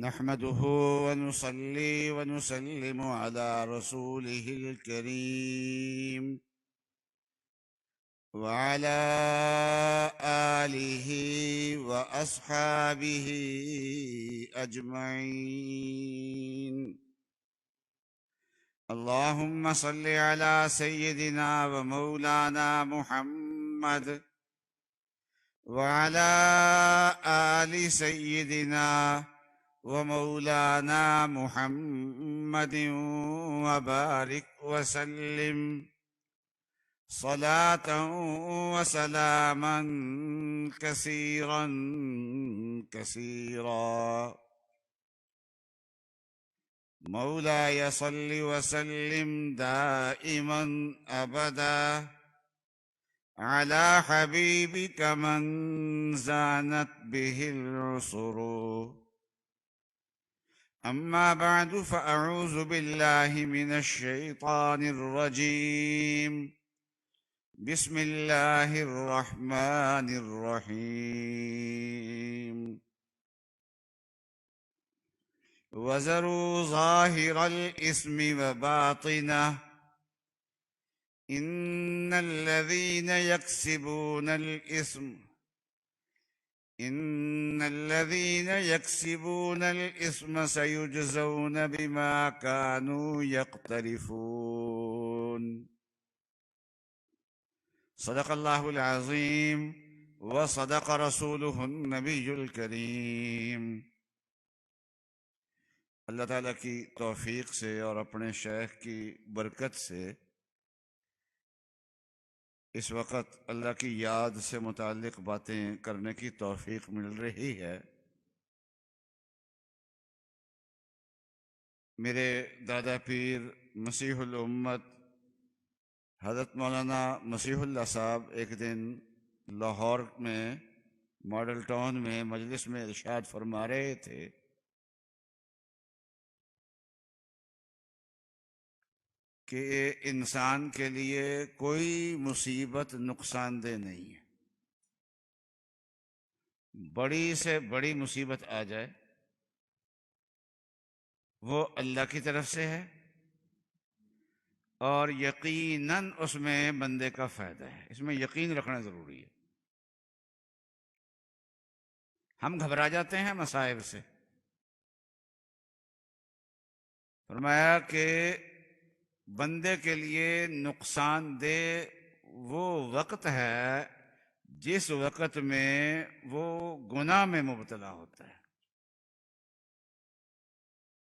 نحمده ونصلي ونسلم على رسوله الكريم وعلى آله وأصحابه أجمعين. اللهم صل على سيدنا ومولانا محمد وعلى آل سيدنا ومولانا محمد وبارك وسلم صلاة وسلاما كثيرا كثيرا. مولاي صل وسلم دائما أبدا على حبيبك من زانت به العصر. أما بعد فأعوذ بالله من الشيطان الرجيم. بسم الله الرحمن الرحيم. وذروا ظاهر الإثم وباطنه إن الذين يكسبون الإثم سيجزون بما كانوا يقترفون. صدق الله العظيم وصدق رسوله النبي الكريم. اللہ تعالیٰ کی توفیق سے اور اپنے شیخ کی برکت سے اس وقت اللہ کی یاد سے متعلق باتیں کرنے کی توفیق مل رہی ہے. میرے دادا پیر مسیح الامت حضرت مولانا مسیح اللہ صاحب ایک دن لاہور میں ماڈل ٹاؤن میں مجلس میں ارشاد فرما رہے تھے کہ انسان کے لیے کوئی مصیبت نقصان دہ نہیں ہے. بڑی سے بڑی مصیبت آ جائے وہ اللہ کی طرف سے ہے اور یقیناً اس میں بندے کا فائدہ ہے. اس میں یقین رکھنا ضروری ہے. ہم گھبرا جاتے ہیں مصائب سے. فرمایا کہ بندے کے لیے نقصان دہ وہ وقت ہے جس وقت میں وہ گناہ میں مبتلا ہوتا ہے.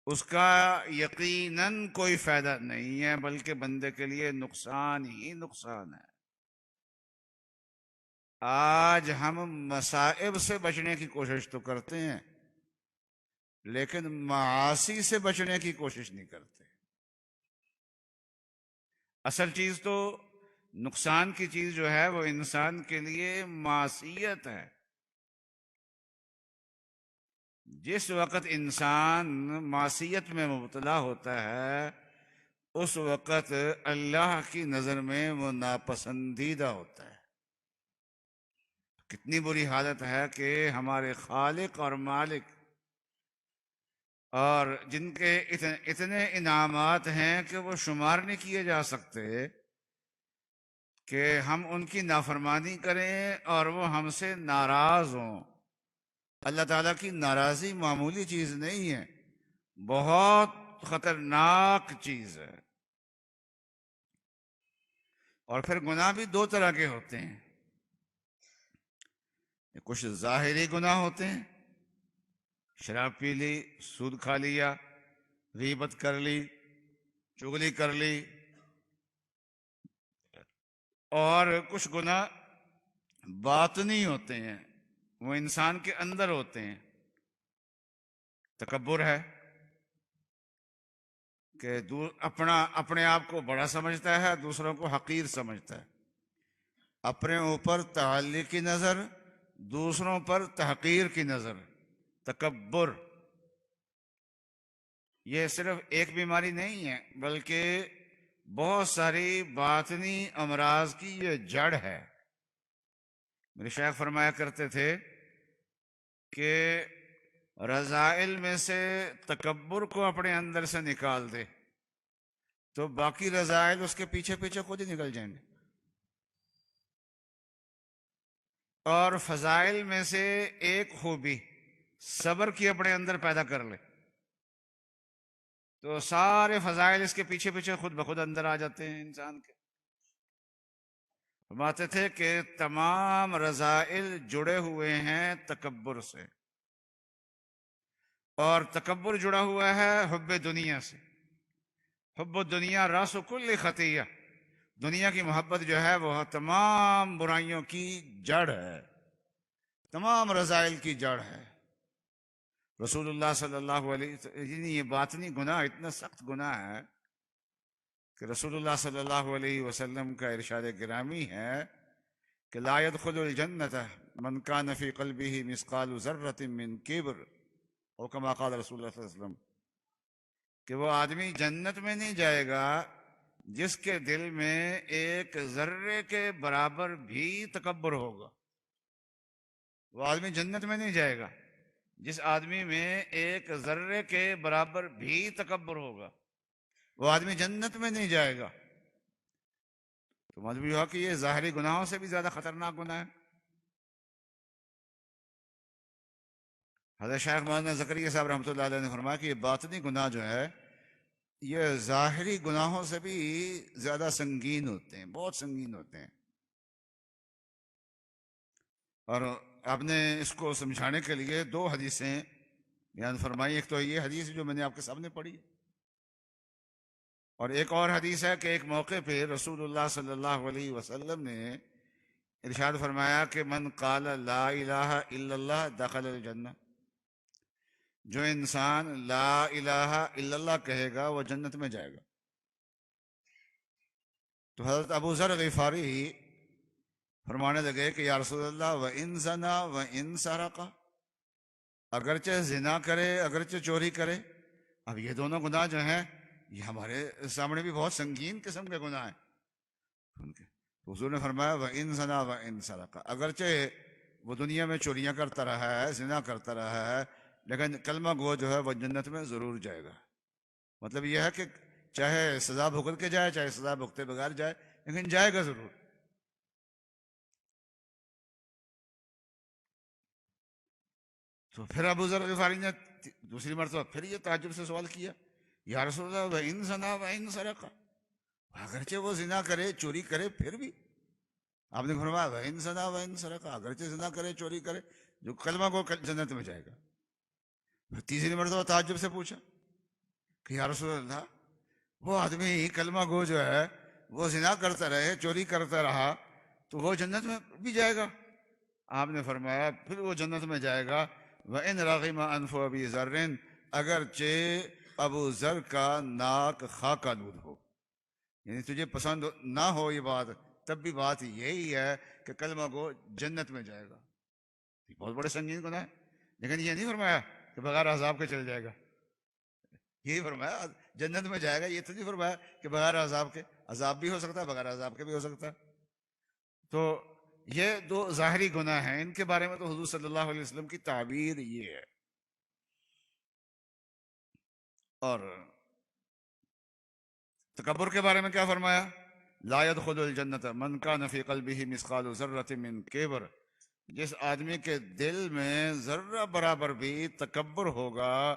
اس کا یقیناً کوئی فائدہ نہیں ہے بلکہ بندے کے لیے نقصان ہی نقصان ہے. آج ہم مصائب سے بچنے کی کوشش تو کرتے ہیں لیکن معاصی سے بچنے کی کوشش نہیں کرتے. اصل چیز تو نقصان کی چیز جو ہے وہ انسان کے لیے معصیت ہے. جس وقت انسان معصیت میں مبتلا ہوتا ہے اس وقت اللہ کی نظر میں وہ ناپسندیدہ ہوتا ہے. کتنی بری حالت ہے کہ ہمارے خالق اور مالک اور جن کے اتنے انعامات ہیں کہ وہ شمار نہیں کیے جا سکتے کہ ہم ان کی نافرمانی کریں اور وہ ہم سے ناراض ہوں. اللہ تعالیٰ کی ناراضی معمولی چیز نہیں ہے، بہت خطرناک چیز ہے. اور پھر گناہ بھی دو طرح کے ہوتے ہیں. کچھ ظاہری گناہ ہوتے ہیں، شراب پی لی، سود کھا لیا، غیبت کر لی، چغلی کر لی. اور کچھ گناہ باطنی ہوتے ہیں، وہ انسان کے اندر ہوتے ہیں. تکبر ہے کہ اپنے آپ کو بڑا سمجھتا ہے، دوسروں کو حقیر سمجھتا ہے. اپنے اوپر تعالی کی نظر، دوسروں پر تحقیر کی نظر. تکبر یہ صرف ایک بیماری نہیں ہے بلکہ بہت ساری باطنی امراض کی یہ جڑ ہے. میرے شیخ فرمایا کرتے تھے کہ رذائل میں سے تکبر کو اپنے اندر سے نکال دے تو باقی رذائل اس کے پیچھے پیچھے خود ہی نکل جائیں گے. اور فضائل میں سے ایک خوبی صبر کی اپنے اندر پیدا کر لے تو سارے فضائل اس کے پیچھے پیچھے خود بخود اندر آ جاتے ہیں انسان کے. فرماتے تھے کہ تمام رذائل جڑے ہوئے ہیں تکبر سے، اور تکبر جڑا ہوا ہے حب دنیا سے. حب الدنیا راس کل خطیہ، دنیا کی محبت جو ہے وہ تمام برائیوں کی جڑ ہے، تمام رذائل کی جڑ ہے. رسول اللہ صلی اللہ علیہ وسلم، یہ باطنی گناہ اتنا سخت گناہ ہے کہ رسول اللہ صلی اللہ علیہ وسلم کا ارشاد گرامی ہے کہ لا يدخل الجنت من کان فی قلبہ مثقال ذرۃ من کبر، اور کما قال رسول اللہ صلی اللہ علیہ وسلم کہ وہ آدمی جنت میں نہیں جائے گا جس کے دل میں ایک ذرے کے برابر بھی تکبر ہوگا. وہ آدمی جنت میں نہیں جائے گا جس آدمی میں ایک ذرے کے برابر بھی تکبر ہوگا، وہ آدمی جنت میں نہیں جائے گا. تو معلوم ہوا کہ یہ ظاہری گناہوں سے بھی زیادہ خطرناک گناہ ہے. حضرت شیخ مولانا زکریا صاحب رحمۃ اللہ علیہ نے فرمایا کہ یہ باطنی گناہ جو ہے یہ ظاہری گناہوں سے بھی زیادہ سنگین ہوتے ہیں، بہت سنگین ہوتے ہیں. اور آپ نے اس کو سمجھانے کے لیے دو حدیثیں بیان فرمائی. ایک تو یہ حدیث جو میں نے آپ کے سامنے پڑھی، اور ایک اور حدیث ہے کہ ایک موقع پہ رسول اللہ صلی اللہ علیہ وسلم نے ارشاد فرمایا کہ من قال لا الہ الا اللہ دخل الجنہ، جو انسان لا الہ الا اللہ کہے گا وہ جنت میں جائے گا. تو حضرت ابو ذر غفاری فرمانے لگے کہ یا رسول اللہ وَإِن زَنَا وَإِن سَرَقَ، اگرچہ زنا کرے اگرچہ چوری کرے. اب یہ دونوں گناہ جو ہیں یہ ہمارے سامنے بھی بہت سنگین قسم کے گناہ ہیں. حضور نے فرمایا وَإِن زَنَا وَإِن سَرَقَ، اگرچہ وہ دنیا میں چوریاں کرتا رہا ہے، زنا کرتا رہا ہے، لیکن کلمہ گو جو ہے وہ جنت میں ضرور جائے گا. مطلب یہ ہے کہ چاہے سزا بھگت کے جائے چاہے سزا بھگتے بغیر جائے، لیکن جائے گا ضرور. تو پھر ابو ذر غفاری نے دوسری مرتبہ پھر یہ تعجب سے سوال کیا، یا رسول اللہ وَإِن زَنَا وَإِن سَرَقَ، اگرچہ وہ زنا کرے چوری کرے پھر بھی؟ آپ نے فرمایا وَإِن زَنَا وَإِن سَرَقَ، اگرچہ زنا کرے چوری کرے جو کلمہ کو جنت میں جائے گا. پھر تیسری مرتبہ تعجب سے پوچھا کہ یا رسول اللہ وہ آدمی کلمہ گو جو ہے وہ زنا کرتا رہے چوری کرتا رہا تو وہ جنت میں بھی جائے گا؟ آپ نے فرمایا پھر وہ جنت میں جائے گا وَإِن رَغِمَ أَنْفُ أَبِي ذَرٍ، اگرچہ ابو ذر کا ناک خاک آلود ہو. یعنی تجھے پسند نہ ہو یہ بات تب بھی بات یہی ہے کہ کلمہ گو جنت میں جائے گا. یہ بہت بڑے سنگین گناہ ہے. لیکن یہ نہیں فرمایا کہ بغیر عذاب کے چل جائے گا، یہی فرمایا جنت میں جائے گا. یہ تو نہیں فرمایا کہ بغیر عذاب کے، عذاب بھی ہو سکتا ہے بغیر عذاب کے بھی ہو سکتا ہے. تو یہ دو ظاہری گناہ ہیں، ان کے بارے میں تو حضور صلی اللہ علیہ وسلم کی تعبیر یہ ہے. اور تکبر کے بارے میں کیا فرمایا؟ لا يدخل الجنت من کان فی قلبہ مثقال ذرۃ من کبر، جس آدمی کے دل میں ذرہ برابر بھی تکبر ہوگا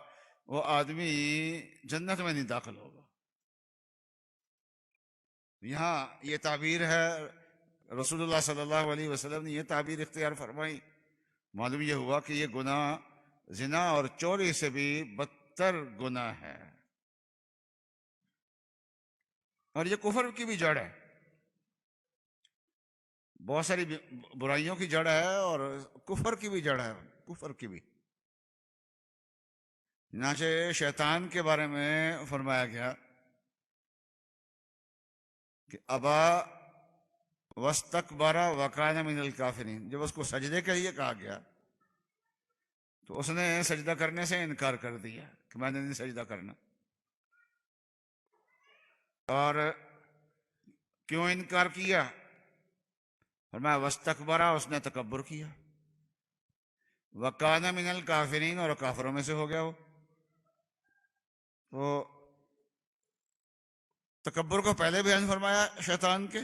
وہ آدمی جنت میں نہیں داخل ہوگا. یہاں یہ تعبیر ہے، رسول اللہ صلی اللہ علیہ وسلم نے یہ تعبیر اختیار فرمائی. معلوم یہ ہوا کہ یہ گناہ زنا اور چوری سے بھی بدتر گناہ ہے، اور یہ کفر کی بھی جڑ ہے. بہت ساری برائیوں کی جڑ ہے اور کفر کی بھی جڑ ہے، کفر کی بھی. چنانچہ شیطان کے بارے میں فرمایا گیا کہ ابا واستکبر وکان من الکافرین، جب اس کو سجدے کے لیے کہا گیا تو اس نے سجدہ کرنے سے انکار کر دیا کہ میں نے نہیں سجدہ کرنا. اور کیوں انکار کیا؟ فرمایا واستکبر، اس نے تکبر کیا. وَكَانَ مِنَ الْكَافِرِينَ، اور کافروں میں سے ہو گیا وہ. تو تکبر کو پہلے بیان فرمایا شیطان کے،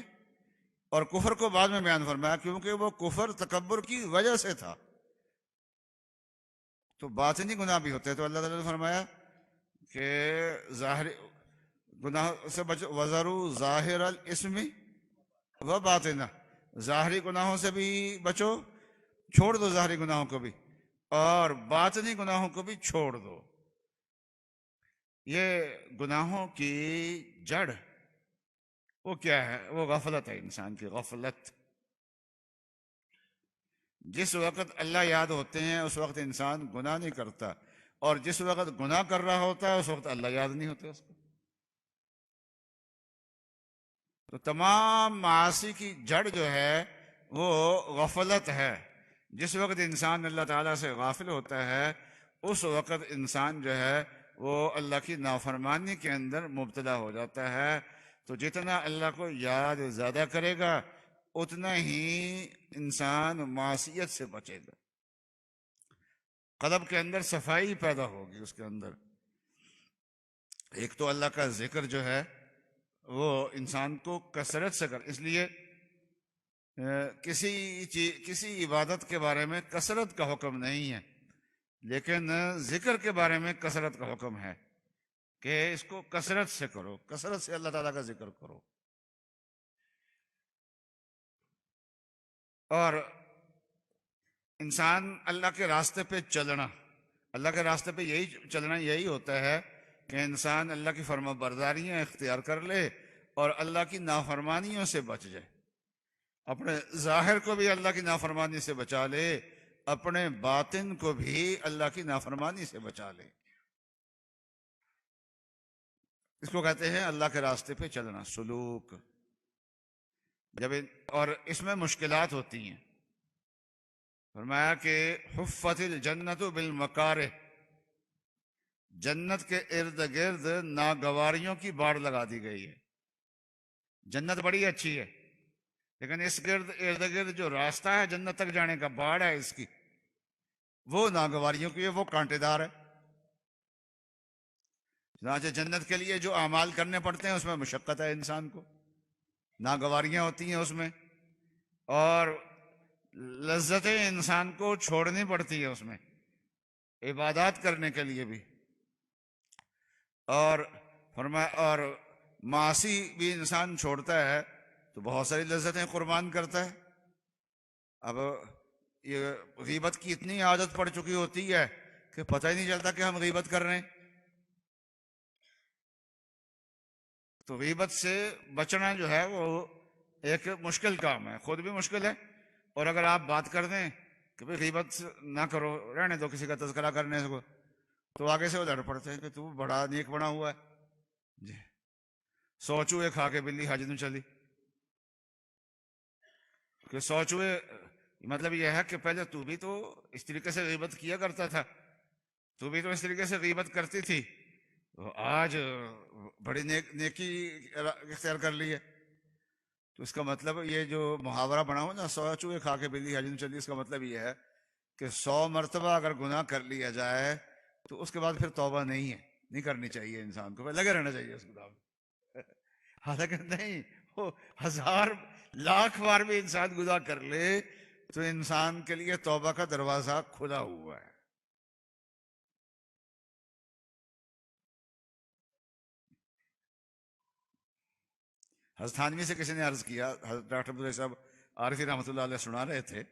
اور کفر کو بعد میں بیان فرمایا، کیونکہ وہ کفر تکبر کی وجہ سے تھا. تو باطنی گناہ بھی ہوتے ہیں، تو اللہ تعالیٰ نے فرمایا کہ ظاہری گناہ سے بچو، وَذَرُوا ظَاهِرَ الْإِثْمِ وَبَاطِنَهُ، ظاہری گناہوں سے بھی بچو، چھوڑ دو ظاہری گناہوں کو بھی، اور باطنی گناہوں کو بھی چھوڑ دو. یہ گناہوں کی جڑ وہ کیا ہے؟ وہ غفلت ہے، انسان کی غفلت. جس وقت اللہ یاد ہوتے ہیں اس وقت انسان گناہ نہیں کرتا، اور جس وقت گناہ کر رہا ہوتا ہے اس وقت اللہ یاد نہیں ہوتے اس کو. تو تمام معاصی کی جڑ جو ہے وہ غفلت ہے. جس وقت انسان اللہ تعالیٰ سے غافل ہوتا ہے اس وقت انسان جو ہے وہ اللہ کی نافرمانی کے اندر مبتلا ہو جاتا ہے. تو جتنا اللہ کو یاد زیادہ کرے گا اتنا ہی انسان معصیت سے بچے گا، قلب کے اندر صفائی پیدا ہوگی اس کے اندر. ایک تو اللہ کا ذکر جو ہے وہ انسان کو کثرت سے کر، اس لیے کسی عبادت کے بارے میں کثرت کا حکم نہیں ہے، لیکن ذکر کے بارے میں کثرت کا حکم ہے کہ اس کو کثرت سے کرو، کثرت سے اللہ تعالیٰ کا ذکر کرو. اور انسان اللہ کے راستے پہ چلنا، اللہ کے راستے پہ یہی چلنا یہی ہوتا ہے کہ انسان اللہ کی فرما برداریاں اختیار کر لے اور اللہ کی نافرمانیوں سے بچ جائے. اپنے ظاہر کو بھی اللہ کی نافرمانی سے بچا لے، اپنے باطن کو بھی اللہ کی نافرمانی سے بچا لے. اس کو کہتے ہیں اللہ کے راستے پہ چلنا، سلوک. اور اس میں مشکلات ہوتی ہیں. فرمایا کہ حفت الجنت بالمکارہ، جنت کے ارد گرد ناگواریوں کی باڑ لگا دی گئی ہے. جنت بڑی اچھی ہے لیکن اس ارد گرد جو راستہ ہے جنت تک جانے کا، باڑ ہے اس کی، وہ ناگواریوں کی ہے، وہ کانٹے دار ہے. چنانچہ جنت کے لیے جو اعمال کرنے پڑتے ہیں اس میں مشقت ہے انسان کو، ناگواریاں ہوتی ہیں اس میں، اور لذتیں انسان کو چھوڑنی پڑتی ہے اس میں، عبادات کرنے کے لیے بھی. اور اور معاصی بھی انسان چھوڑتا ہے تو بہت ساری لذتیں قربان کرتا ہے. اب یہ غیبت کی اتنی عادت پڑ چکی ہوتی ہے کہ پتہ ہی نہیں چلتا کہ ہم غیبت کر رہے ہیں. تو غیبت سے بچنا جو ہے وہ ایک مشکل کام ہے، خود بھی مشکل ہے، اور اگر آپ بات کر دیں کہ بھئی غیبت نہ کرو، رہنے دو کسی کا تذکرہ کرنے سے، تو آگے سے وہ لڑ پڑتے ہیں کہ تو بڑا نیک بنا ہوا ہے جی، 100 چوہے کھا کے بلی حج نہ چلی. کہ 100 چوہے مطلب یہ ہے کہ پہلے تو بھی تو اس طریقے سے غیبت کیا کرتا تھا، تو بھی تو اس طریقے سے غیبت کرتی تھی، آج بڑی نیکی اختیار کر لی ہے. تو اس کا مطلب یہ جو محاورہ بنا ہو نا، 100 چوہے کھا کے بلی حج نہ چلی، اس کا مطلب یہ ہے کہ 100 مرتبہ اگر گناہ کر لیا جائے تو اس کے بعد پھر توبہ نہیں کرنی چاہیے، انسان کو لگے رہنا چاہیے اس گناہ میں. حالانکہ نہیں، وہ 1000 لاکھ بار بھی انسان گناہ کر لے تو انسان کے لیے توبہ کا دروازہ کھلا ہوا ہے. حضرت تھانوی سے کسی نے عرض کیا، حضرت ڈاکٹر عبداللہ صاحب عارفی رحمۃ اللہ علیہ سنا رہے تھے،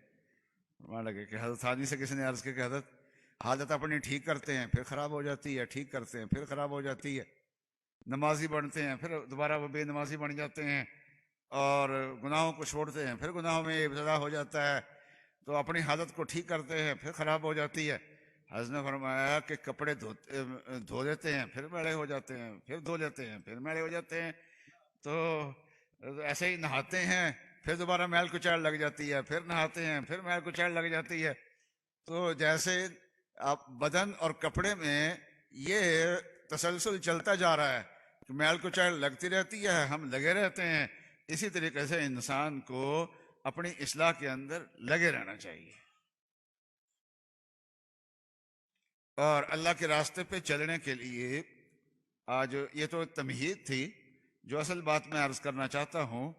لگے کہ حضرت تھانوی سے کسی نے عرض کیا کہ حضرت حالت اپنی ٹھیک کرتے ہیں پھر خراب ہو جاتی ہے، ٹھیک کرتے ہیں پھر خراب ہو جاتی ہے، نمازی بنتے ہیں پھر دوبارہ وہ بے نمازی بن جاتے ہیں، اور گناہوں کو چھوڑتے ہیں پھر گناہوں میں ابتلا ہو جاتا ہے، تو اپنی حالت کو ٹھیک کرتے ہیں پھر خراب ہو جاتی ہے. حضرت نے فرمایا کہ کپڑے دھو لیتے ہیں پھر میلے ہو جاتے ہیں، پھر دھو لیتے ہیں پھر میلے ہو جاتے ہیں، تو ایسے ہی نہاتے ہیں پھر دوبارہ میل کچیل لگ جاتی ہے، پھر نہاتے ہیں پھر میل کچیل لگ جاتی ہے. تو جیسے آپ بدن اور کپڑے میں یہ تسلسل چلتا جا رہا ہے کہ میل کچیل لگتی رہتی ہے، ہم لگے رہتے ہیں، اسی طریقے سے انسان کو اپنی اصلاح کے اندر لگے رہنا چاہیے. اور اللہ کے راستے پہ چلنے کے لیے آج یہ تو تمہید تھی، جو اصل بات میں عرض کرنا چاہتا ہوں،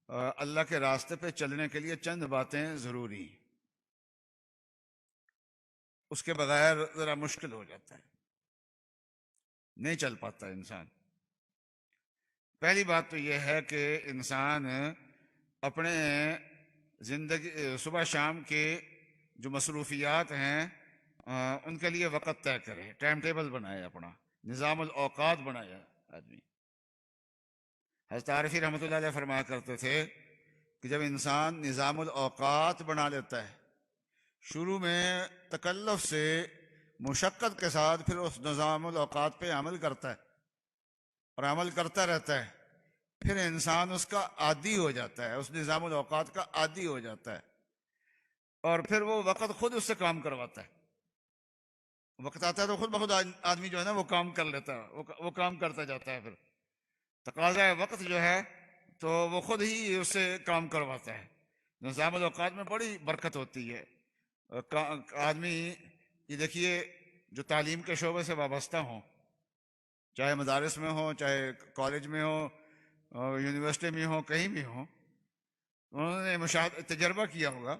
اللہ کے راستے پہ چلنے کے لیے چند باتیں ضروری ہیں، اس کے بغیر ذرا مشکل ہو جاتا ہے، نہیں چل پاتا انسان۔ پہلی بات تو یہ ہے کہ انسان اپنے زندگی صبح شام کے جو مصروفیات ہیں ان کے لیے وقت طے کرے، ٹائم ٹیبل بنائے، اپنا نظام الاوقات بنائے آدمی۔ حضرت عارفی رحمۃ اللہ علیہ فرمایا کرتے تھے کہ جب انسان نظام الاوقات بنا لیتا ہے، شروع میں تکلف سے، مشقت کے ساتھ، پھر اس نظام الاوقات پہ عمل کرتا ہے اور عمل کرتا رہتا ہے، پھر انسان اس کا عادی ہو جاتا ہے، اس نظام الاوقات کا عادی ہو جاتا ہے، اور پھر وہ وقت خود اس سے کام کرواتا ہے۔ وقت آتا ہے تو خود بخود آدمی جو ہے نا وہ کام کر لیتا ہے، وہ کام کرتا جاتا ہے، پھر تقاضۂ وقت جو ہے تو وہ خود ہی اس سے کام کرواتا ہے۔ نظام الاوقات میں بڑی برکت ہوتی ہے۔ آدمی یہ دیکھیے جو تعلیم کے شعبے سے وابستہ ہوں، چاہے مدارس میں ہوں، چاہے کالج میں ہوں، یونیورسٹی میں ہوں، کہیں بھی ہوں، انہوں نے تجربہ کیا ہوگا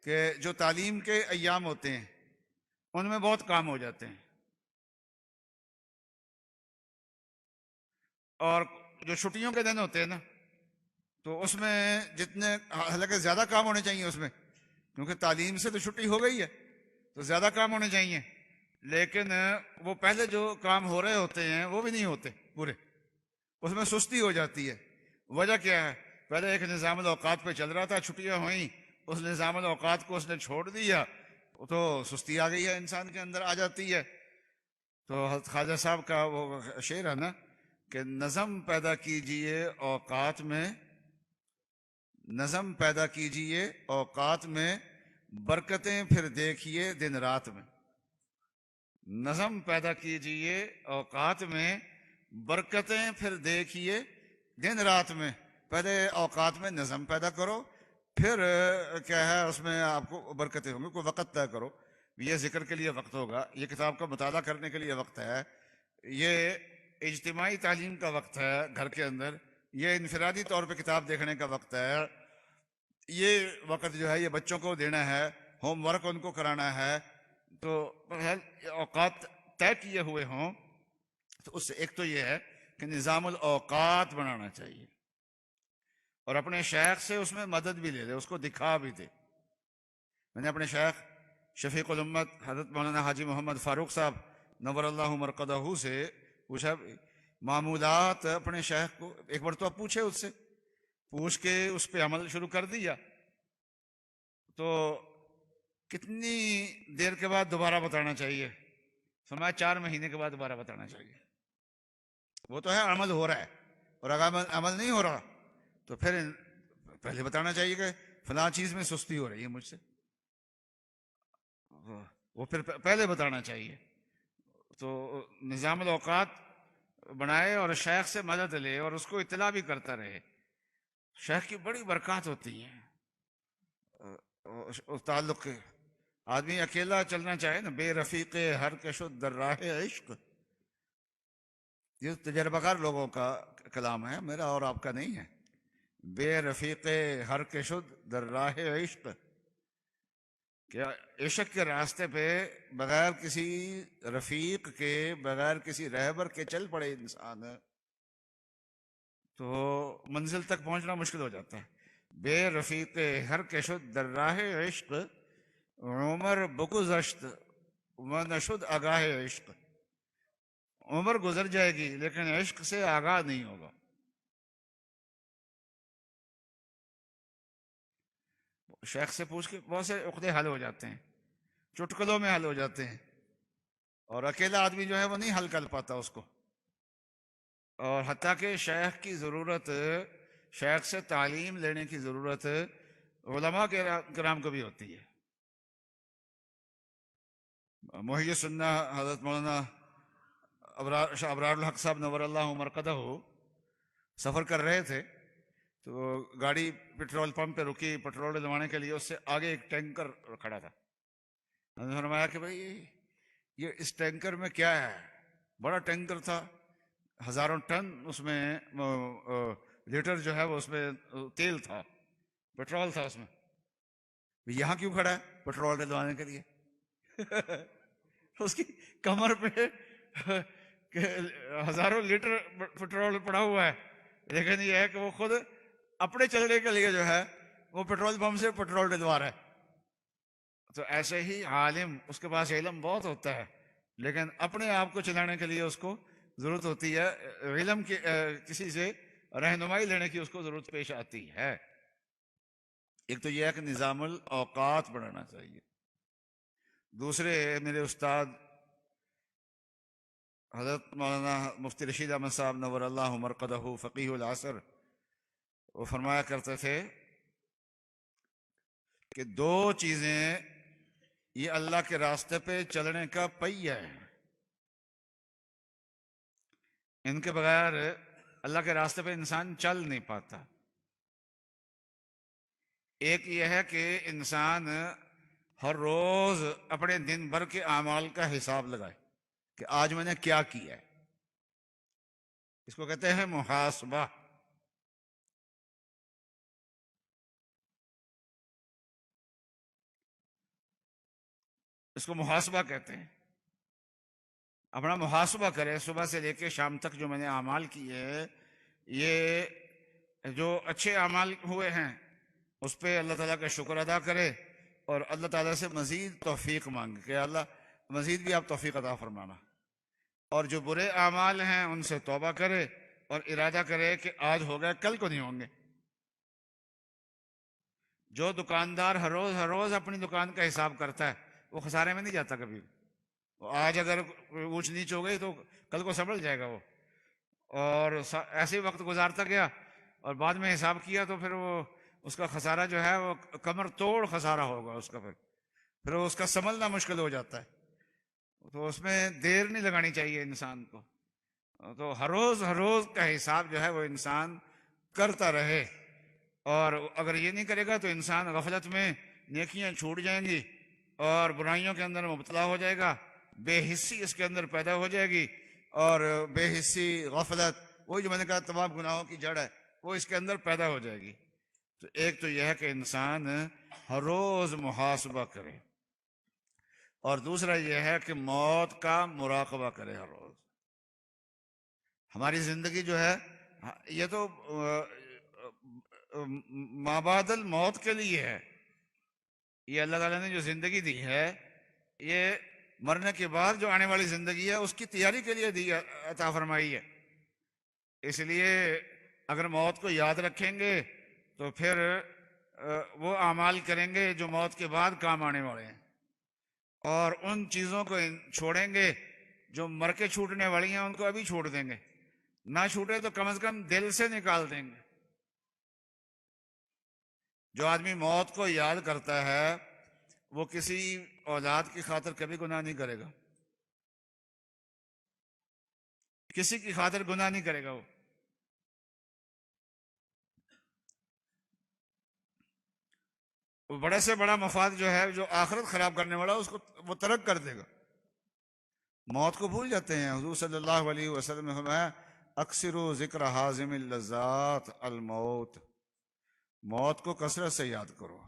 کہ جو تعلیم کے ایام ہوتے ہیں ان میں بہت کام ہو جاتے ہیں، اور جو چھٹیوں کے دن ہوتے ہیں نا تو اس میں جتنے، حالانکہ زیادہ کام ہونے چاہیے اس میں، کیونکہ تعلیم سے تو چھٹی ہو گئی ہے تو زیادہ کام ہونے چاہیے، لیکن وہ پہلے جو کام ہو رہے ہوتے ہیں وہ بھی نہیں ہوتے پورے، اس میں سستی ہو جاتی ہے۔ وجہ کیا ہے؟ پہلے ایک نظام الاوقات پہ چل رہا تھا، چھٹیاں ہوئیں، اس نظام الاوقات کو اس نے چھوڑ دیا تو سستی آ گئی ہے، انسان کے اندر آ جاتی ہے۔ تو حضرت خواجہ صاحب کا وہ شعر ہے نا کہ نظم پیدا کیجئے اوقات میں، نظم پیدا کیجئے اوقات میں، برکتیں پھر دیکھیے دن رات میں۔ نظم پیدا کیجئے اوقات میں، برکتیں پھر دیکھیے دن رات میں۔ پہلے اوقات میں نظم پیدا کرو، پھر کیا ہے اس میں آپ کو برکتیں ہوں گی۔ کوئی وقت طے کرو، یہ ذکر کے لیے وقت ہوگا، یہ کتاب کا مطالعہ کرنے کے لیے وقت ہے، یہ اجتماعی تعلیم کا وقت ہے گھر کے اندر، یہ انفرادی طور پہ کتاب دیکھنے کا وقت ہے، یہ وقت جو ہے یہ بچوں کو دینا ہے، ہوم ورک ان کو کرانا ہے۔ تو اوقات طے کیے ہوئے ہوں تو اس سے ایک تو یہ ہے کہ نظام الاوقات بنانا چاہیے، اور اپنے شیخ سے اس میں مدد بھی لے لے، اس کو دکھا بھی دے۔ میں نے اپنے شیخ شفیق الامت حضرت مولانا حاجی محمد فاروق صاحب نور اللہ مرقدہ سے پوچھا، معمولات اپنے شیخ کو ایک بار تو آپ پوچھے، اس سے پوچھ کے اس پہ عمل شروع کر دیا، تو کتنی دیر کے بعد دوبارہ بتانا چاہیے؟ فرمایا 4 مہینے کے بعد دوبارہ بتانا چاہیے۔ وہ تو ہے عمل ہو رہا ہے، اور اگر عمل نہیں ہو رہا تو پھر پہلے بتانا چاہیے کہ فلاں چیز میں سستی ہو رہی ہے مجھ سے، وہ پھر پہلے بتانا چاہیے۔ تو نظام الاوقات بنائے اور شیخ سے مدد لے اور اس کو اطلاع بھی کرتا رہے۔ شیخ کی بڑی برکات ہوتی ہیں اس تعلق کے۔ آدمی اکیلا چلنا چاہے نا، بے رفیق ہر کشد در راہ عشق، یہ تجربہ کار لوگوں کا کلام ہے، میرا اور آپ کا نہیں ہے۔ بے رفیق ہر کشد در راہ عشق، کہ عشق کے راستے پہ بغیر کسی رفیق کے، بغیر کسی رہبر کے چل پڑے انسان تو منزل تک پہنچنا مشکل ہو جاتا ہے۔ بے رفیق ہر کشد در راہ عشق، عمر بگذشت و نشد آگاہ عشق۔ عمر گزر جائے گی لیکن عشق سے آگاہ نہیں ہوگا۔ شیخ سے پوچھ کے بہت سے عقدے حل ہو جاتے ہیں، چٹکلوں میں حل ہو جاتے ہیں، اور اکیلا آدمی جو ہے وہ نہیں حل کر پاتا اس کو۔ اور حتیٰ کہ شیخ کی ضرورت، شیخ سے تعلیم لینے کی ضرورت علماء کرام کو بھی ہوتی ہے۔ محی السنہ حضرت مولانا شاہ ابرار الحق صاحب نور اللہ مرقدہ سفر کر رہے تھے، تو گاڑی پٹرول پمپ پہ رکی، پٹرول ڈلوانے کے لیے، اس سے آگے ایک ٹینکر کھڑا تھا، ہم نے فرمایا کہ بھائی یہ اس ٹینکر میں کیا ہے؟ بڑا ٹینکر تھا، ہزاروں ٹن اس میں لیٹر جو ہے وہ اس میں تیل تھا، پیٹرول تھا اس میں. یہاں کیوں کھڑا ہے؟ پیٹرول ڈلوانے کے لیے. اس کی کمر پہ ہزاروں لیٹر پیٹرول پڑا ہوا ہے، لیکن یہ ہے کہ وہ خود اپنے چلنے کے لیے جو ہے وہ پیٹرول پمپ سے پیٹرول ڈلوا رہا ہے. تو ایسے ہی عالم، اس کے پاس علم بہت ہوتا ہے لیکن اپنے آپ کو چلانے کے لیے اس کو ضرورت ہوتی ہے علم کی، کسی سے رہنمائی لینے کی اس کو ضرورت پیش آتی ہے. ایک تو یہ ہے کہ نظام الاوقات بڑھانا چاہیے. دوسرے میرے استاد حضرت مولانا مفتی رشید احمد صاحب نور اللہ مرقدہ فقیہ العصر، وہ فرمایا کرتے تھے کہ دو چیزیں یہ اللہ کے راستے پہ چلنے کا پہیہ ہے، ان کے بغیر اللہ کے راستے پہ انسان چل نہیں پاتا. ایک یہ ہے کہ انسان ہر روز اپنے دن بھر کے اعمال کا حساب لگائے کہ آج میں نے کیا کیا ہے، اس کو کہتے ہیں محاسبہ. اس کو محاسبہ کہتے ہیں. اپنا محاسبہ کرے صبح سے لے کے شام تک جو میں نے اعمال کیے ہیں، یہ جو اچھے اعمال ہوئے ہیں اس پہ اللہ تعالیٰ کا شکر ادا کرے اور اللہ تعالیٰ سے مزید توفیق مانگے کہ اللہ مزید بھی آپ توفیق عطا فرمانا. اور جو برے اعمال ہیں ان سے توبہ کرے اور ارادہ کرے کہ آج ہو گئے کل کو نہیں ہوں گے. جو دکاندار ہر روز اپنی دکان کا حساب کرتا ہے وہ خسارے میں نہیں جاتا کبھی. آج اگر اونچ نیچ ہو گئی تو کل کو سنبھل جائے گا وہ، اور ایسے وقت گزارتا گیا اور بعد میں حساب کیا تو پھر وہ اس کا خسارہ جو ہے وہ کمر توڑ خسارہ ہوگا اس کا، پھر اس کا سنبھلنا مشکل ہو جاتا ہے. تو اس میں دیر نہیں لگانی چاہیے انسان کو. تو ہر روز کا حساب جو ہے وہ انسان کرتا رہے، اور اگر یہ نہیں کرے گا تو انسان غفلت میں نیکیاں چھوٹ جائیں گی اور برائیوں کے اندر مبتلا ہو جائے گا. بے حسی اس کے اندر پیدا ہو جائے گی، اور بے حسی، غفلت، وہی جو میں نے کہا تمام گناہوں کی جڑ ہے، وہ اس کے اندر پیدا ہو جائے گی. تو ایک تو یہ ہے کہ انسان ہر روز محاسبہ کرے، اور دوسرا یہ ہے کہ موت کا مراقبہ کرے ہر روز. ہماری زندگی جو ہے یہ تو مابعد الموت کے لیے ہے. یہ اللہ تعالیٰ نے جو زندگی دی ہے یہ مرنے کے بعد جو آنے والی زندگی ہے اس کی تیاری کے لیے دی، عطا فرمائی ہے. اس لیے اگر موت کو یاد رکھیں گے تو پھر وہ اعمال کریں گے جو موت کے بعد کام آنے والے ہیں، اور ان چیزوں کو چھوڑیں گے جو مر کے چھوٹنے والی ہیں، ان کو ابھی چھوڑ دیں گے. نہ چھوٹے تو کم از کم دل سے نکال دیں گے. جو آدمی موت کو یاد کرتا ہے وہ کسی اولاد کی خاطر کبھی گناہ نہیں کرے گا، کسی کی خاطر گناہ نہیں کرے گا. وہ بڑے سے بڑا مفاد جو ہے، جو آخرت خراب کرنے والا اس کو وہ ترک کر دے گا. موت کو بھول جاتے ہیں. حضور صلی اللہ علیہ وسلم نے فرمایا اکثروا ذکر حازم اللذات الموت، موت کو کثرت سے یاد کرو.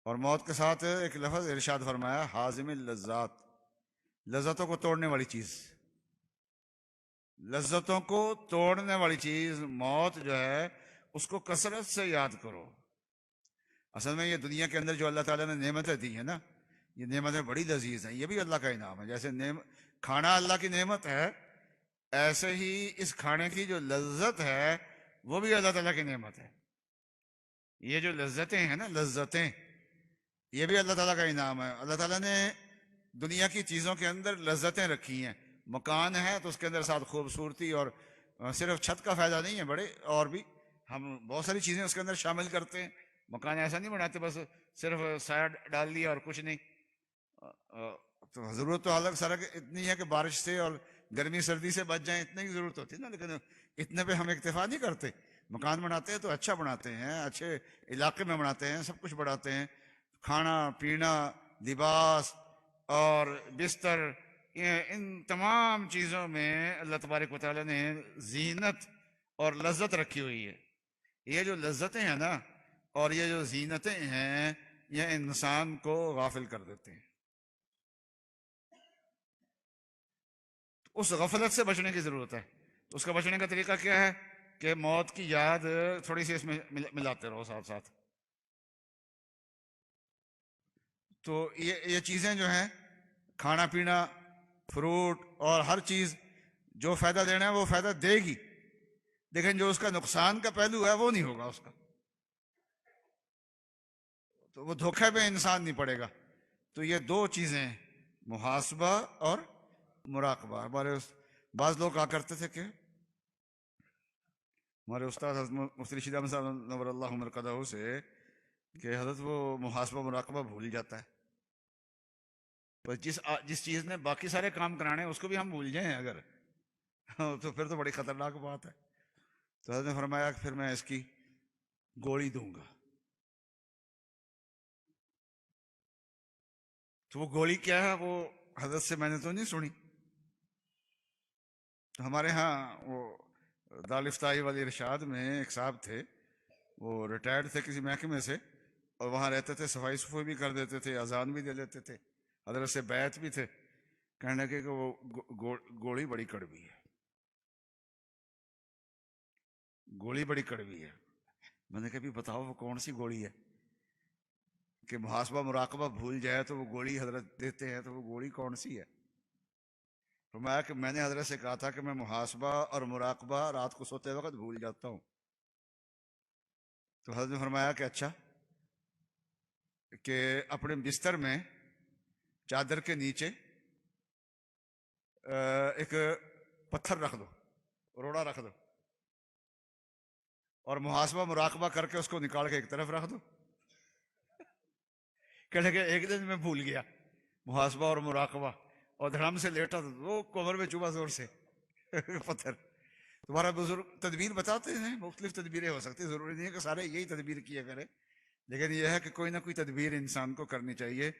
اور موت کے ساتھ ایک لفظ ارشاد فرمایا حازم اللذات، لذتوں کو توڑنے والی چیز، لذتوں کو توڑنے والی چیز موت جو ہے اس کو کثرت سے یاد کرو. اصل میں یہ دنیا کے اندر جو اللہ تعالیٰ نے نعمتیں دی ہیں نا، یہ نعمتیں بڑی لذیذ ہیں، یہ بھی اللہ کا انعام ہے. جیسے کھانا اللہ کی نعمت ہے، ایسے ہی اس کھانے کی جو لذت ہے وہ بھی اللہ تعالیٰ کی نعمت ہے. یہ جو لذتیں ہیں نا، لذتیں، یہ بھی اللہ تعالیٰ کا انعام ہے. اللہ تعالیٰ نے دنیا کی چیزوں کے اندر لذتیں رکھی ہیں. مکان ہے تو اس کے اندر ساتھ خوبصورتی، اور صرف چھت کا فائدہ نہیں ہے، بڑے اور بھی ہم بہت ساری چیزیں اس کے اندر شامل کرتے ہیں. مکان ایسا نہیں بناتے بس صرف سایہ ڈال دیا اور کچھ نہیں. تو ضرورت تو الگ سرک اتنی ہے کہ بارش سے اور گرمی سردی سے بچ جائیں، اتنے کی ضرورت ہوتی ہے نا، لیکن اتنے پہ ہم اکتفا نہیں کرتے. مکان بناتے ہیں تو اچھا بناتے ہیں، اچھے علاقے میں بناتے ہیں، سب کچھ بناتے ہیں، کھانا پینا لباس اور بستر، ان تمام چیزوں میں اللہ تبارک و تعالیٰ نے زینت اور لذت رکھی ہوئی ہے۔ یہ جو لذتیں ہیں نا اور یہ جو زینتیں ہیں یہ انسان کو غافل کر دیتے ہیں۔ اس غفلت سے بچنے کی ضرورت ہے۔ اس کا بچنے کا طریقہ کیا ہے کہ موت کی یاد تھوڑی سی اس میں ملاتے رہو ساتھ ساتھ۔ تو یہ چیزیں جو ہیں، کھانا پینا، فروٹ اور ہر چیز جو فائدہ دینا ہے وہ فائدہ دے گی، لیکن جو اس کا نقصان کا پہلو ہے وہ نہیں ہوگا اس کا، تو وہ دھوکے میں انسان نہیں پڑے گا۔ تو یہ دو چیزیں ہیں، محاسبہ اور مراقبہ۔ ہمارے بعض لوگ کہا کرتے تھے کہ ہمارے استاد حضرت مفتی رشید احمد صاحب نور اللہ مرقدہ سے کہ حضرت وہ محاسبہ مراقبہ بھول جاتا ہے، تو جس چیز نے باقی سارے کام کرانے ہیں اس کو بھی ہم بھول جائیں اگر تو پھر تو بڑی خطرناک بات ہے۔ تو حضرت نے فرمایا کہ پھر میں اس کی گولی دوں گا۔ تو وہ گولی کیا ہے وہ حضرت سے میں نے تو نہیں سنی۔ تو ہمارے ہاں وہ دارالفتائی والی ارشاد میں ایک صاحب تھے، وہ ریٹائرڈ تھے کسی محکمے سے، اور وہاں رہتے تھے، صفائی صفائی بھی کر دیتے تھے، اذان بھی دے لیتے تھے، حضرت سے بیعت بھی تھے۔ کہنے لگے کہ وہ گولی بڑی کڑوی ہے، گولی بڑی کڑوی ہے۔ میں نے کہا بھی بتاؤ وہ کون سی گولی ہے کہ محاسبہ مراقبہ بھول جائے تو وہ گولی حضرت دیتے ہیں، تو وہ گولی کون سی ہے؟ فرمایا کہ میں نے حضرت سے کہا تھا کہ میں محاسبہ اور مراقبہ رات کو سوتے وقت بھول جاتا ہوں۔ تو حضرت نے فرمایا کہ اچھا، کہ اپنے بستر میں چادر کے نیچے ایک پتھر رکھ دو، روڑا رکھ دو، اور محاسبہ مراقبہ کر کے اس کو نکال کے ایک طرف رکھ دو۔ کہنے کہ ایک دن میں بھول گیا محاسبہ اور مراقبہ، اور دھڑام سے لیٹا تو وہ کمر میں چوبا زور سے پتھر۔ تمہارا بزرگ تدبیر بتاتے ہیں، مختلف تدبیریں ہو سکتی، ضروری نہیں ہے کہ سارے یہی تدبیر کیا کرے، لیکن یہ ہے کہ کوئی نہ کوئی تدبیر انسان کو کرنی چاہیے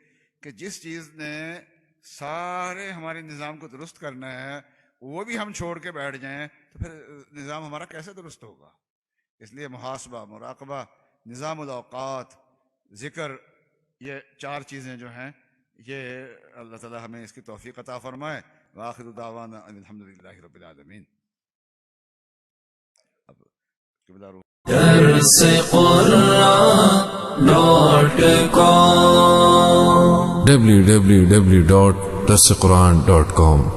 کہ جس چیز نے سارے ہمارے نظام کو درست کرنا ہے وہ بھی ہم چھوڑ کے بیٹھ جائیں تو پھر نظام ہمارا کیسے درست ہوگا؟ اس لیے محاسبہ، مراقبہ، نظام الاوقات، ذکر، یہ چار چیزیں جو ہیں یہ اللہ تعالی ہمیں اس کی توفیق عطا فرمائے۔ وآخر دعوانا ان الحمدللہ رب العالمین۔ www.darsequran.com